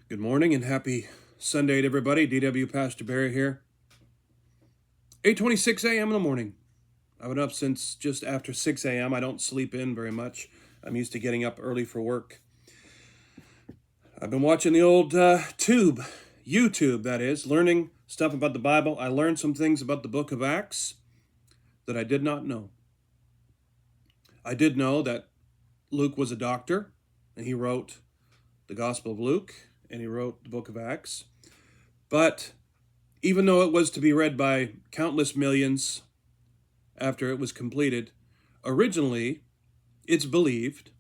Good morning and happy Sunday to everybody. DW Pastor Barry here. 8:26 a.m. in the morning. I've been up since just after 6 a.m. I don't sleep in very much. I'm used to getting up early for work. I've been watching the old YouTube that is, learning stuff about the Bible. I learned some things about the book of Acts that I did not know. I did know that Luke was a doctor and he wrote the Gospel of Luke and he wrote the book of Acts. But even though it was to be read by countless millions after it was completed, originally it's believed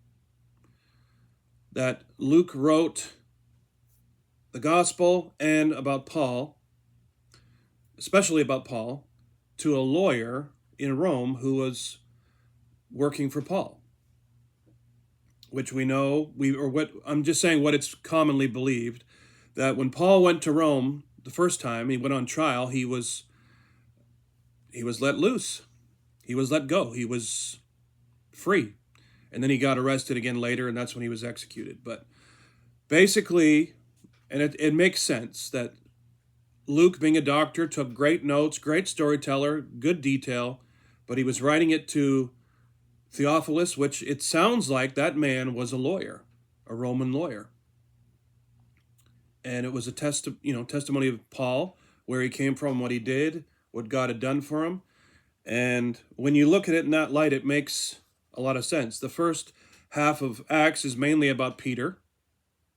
that Luke wrote the gospel and about Paul, especially about Paul, to a lawyer in Rome who was working for Paul. Which we know, I'm just saying what it's commonly believed, that when Paul went to Rome the first time, he went on trial, he was let loose. He was let go. He was free. And then he got arrested again later, and that's when he was executed. But basically, and it makes sense that Luke, being a doctor, took great notes, great storyteller, good detail, but he was writing it to Theophilus, which it sounds like that man was a lawyer, a Roman lawyer. And it was a testimony of Paul, where he came from, what he did, what God had done for him. And when you look at it in that light, it makes a lot of sense. The first half of Acts is mainly about Peter.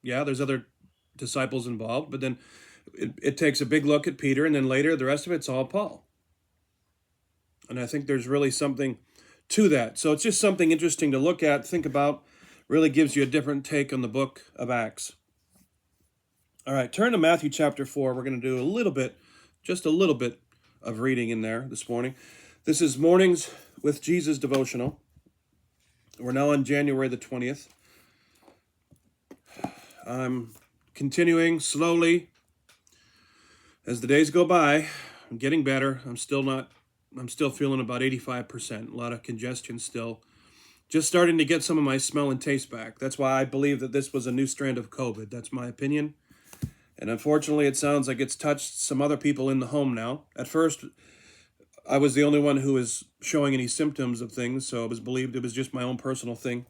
Yeah, there's other disciples involved, but then it takes a big look at Peter, and then later the rest of it's all Paul. And I think there's really something to that. So it's just something interesting to look at, think about, really gives you a different take on the book of Acts. All right, turn to Matthew chapter 4. We're going to do just a little bit of reading in there this morning. This is Mornings with Jesus Devotional. We're now on January the 20th. I'm continuing slowly as the days go by. I'm getting better. I'm still feeling about 85%. A lot of congestion still. Just starting to get some of my smell and taste back. That's why I believe that this was a new strand of COVID. That's my opinion. And unfortunately, it sounds like it's touched some other people in the home now. At first, I was the only one who was showing any symptoms of things, so it was believed it was just my own personal thing,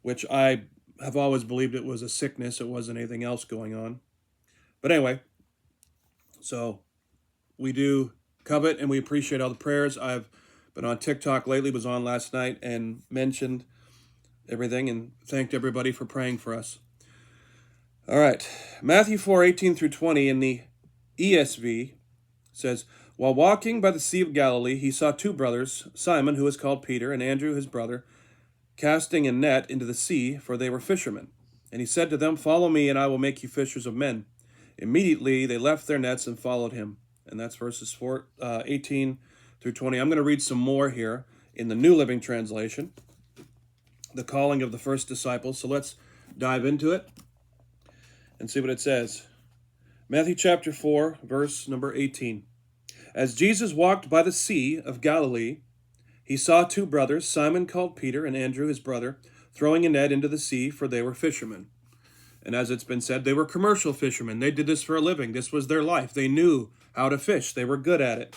which I have always believed it was a sickness. It wasn't anything else going on. But anyway, so we do covet and we appreciate all the prayers. I've been on TikTok lately, was on last night, and mentioned everything and thanked everybody for praying for us. All right, Matthew 4:18 through 20 in the ESV says, "While walking by the Sea of Galilee, he saw two brothers, Simon, who was called Peter, and Andrew, his brother, casting a net into the sea, for they were fishermen. And he said to them, 'Follow me, and I will make you fishers of men.' Immediately they left their nets and followed him." And that's verses 18 through 20. I'm going to read some more here in the New Living Translation, the calling of the first disciples. So let's dive into it and see what it says. Matthew chapter 4, verse number 18. "As Jesus walked by the Sea of Galilee, he saw two brothers, Simon called Peter and Andrew his brother, throwing a net into the sea, for they were fishermen." And as it's been said, they were commercial fishermen. They did this for a living. This was their life. They knew how to fish. They were good at it.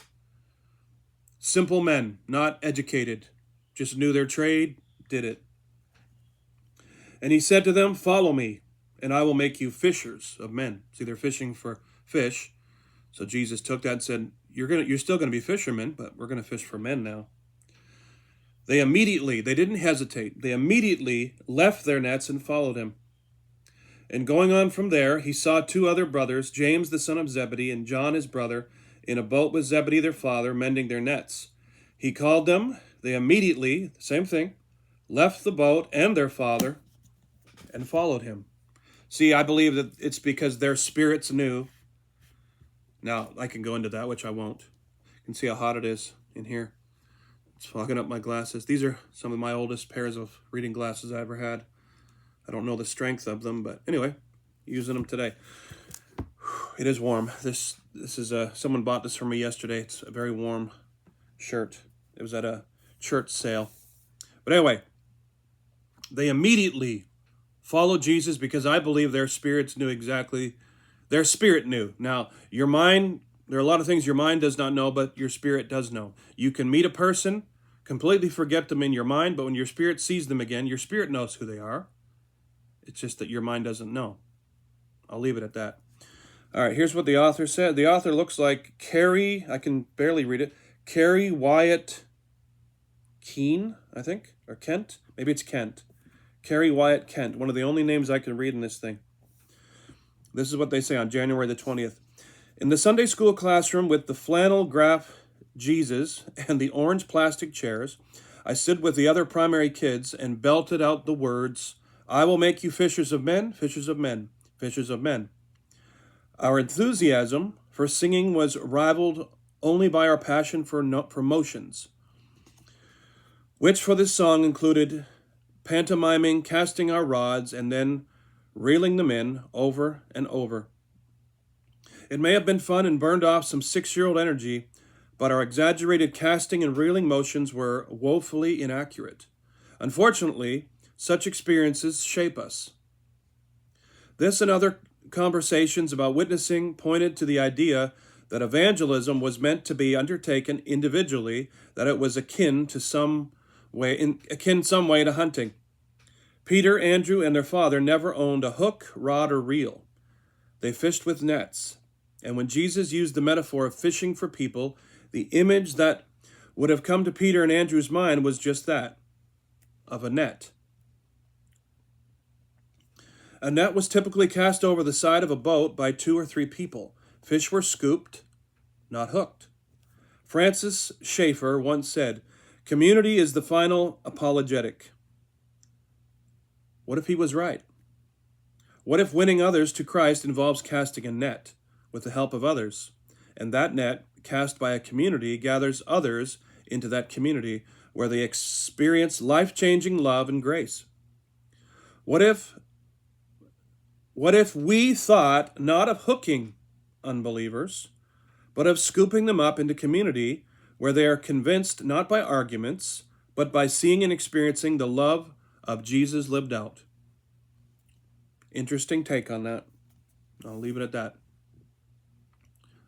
Simple men, not educated, just knew their trade, did it. "And he said to them, 'Follow me, and I will make you fishers of men.'" See, they're fishing for fish. So Jesus took that and said, You're still going to be fishermen, but we're going to fish for men now." They didn't hesitate. They immediately left their nets and followed him. "And going on from there, he saw two other brothers, James the son of Zebedee and John his brother, in a boat with Zebedee their father, mending their nets. He called them. They immediately, same thing, left the boat and their father and followed him." See, I believe that it's because their spirits knew. Now, I can go into that, which I won't. You can see how hot it is in here. It's fogging up my glasses. These are some of my oldest pairs of reading glasses I ever had. I don't know the strength of them, but anyway, using them today. It is warm. This is someone bought this for me yesterday. It's a very warm shirt. It was at a church sale. But anyway, they immediately follow Jesus because I believe their spirit knew. Now, your mind, there are a lot of things your mind does not know, but your spirit does know. You can meet a person, completely forget them in your mind, but when your spirit sees them again, your spirit knows who they are. It's just that your mind doesn't know. I'll leave it at that. All right, here's what the author said. The author looks like Carrie, I can barely read it, Carrie Wyatt Keene, I think, or Kent. Maybe it's Kent. Carrie Wyatt Kent, one of the only names I can read in this thing. This is what they say on January the 20th. In the Sunday school classroom with the flannel graph Jesus and the orange plastic chairs, I stood with the other primary kids and belted out the words, "I will make you fishers of men, fishers of men, fishers of men." Our enthusiasm for singing was rivaled only by our passion for motions, which for this song included pantomiming, casting our rods, and then reeling them in over and over. It may have been fun and burned off some 6-year-old energy, but our exaggerated casting and reeling motions were woefully inaccurate. Unfortunately, such experiences shape us. This and other conversations about witnessing pointed to the idea that evangelism was meant to be undertaken individually, that it was akin some way to hunting. Peter, Andrew, and their father never owned a hook, rod, or reel. They fished with nets. And when Jesus used the metaphor of fishing for people, the image that would have come to Peter and Andrew's mind was just that, of a net. A net was typically cast over the side of a boat by 2 or 3 people. Fish were scooped, not hooked. Francis Schaeffer once said, "Community is the final apologetic." What if he was right? What if winning others to Christ involves casting a net with the help of others, and that net, cast by a community, gathers others into that community where they experience life-changing love and grace? What if we thought not of hooking unbelievers, but of scooping them up into community where they are convinced not by arguments, but by seeing and experiencing the love of Jesus lived out? Interesting take on that. I'll leave it at that.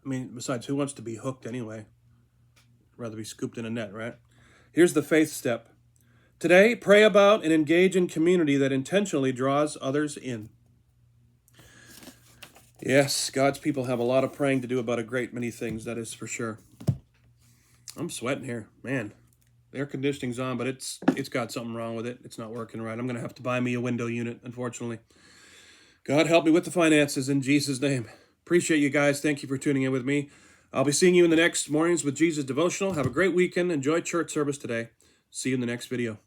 I mean, besides, who wants to be hooked anyway? Rather be scooped in a net, right? Here's the faith step. Today, pray about and engage in community that intentionally draws others in. Yes, God's people have a lot of praying to do about a great many things, that is for sure. I'm sweating here. Man, the air conditioning's on, but it's got something wrong with it. It's not working right. I'm going to have to buy me a window unit, unfortunately. God help me with the finances in Jesus' name. Appreciate you guys. Thank you for tuning in with me. I'll be seeing you in the next Mornings with Jesus devotional. Have a great weekend. Enjoy church service today. See you in the next video.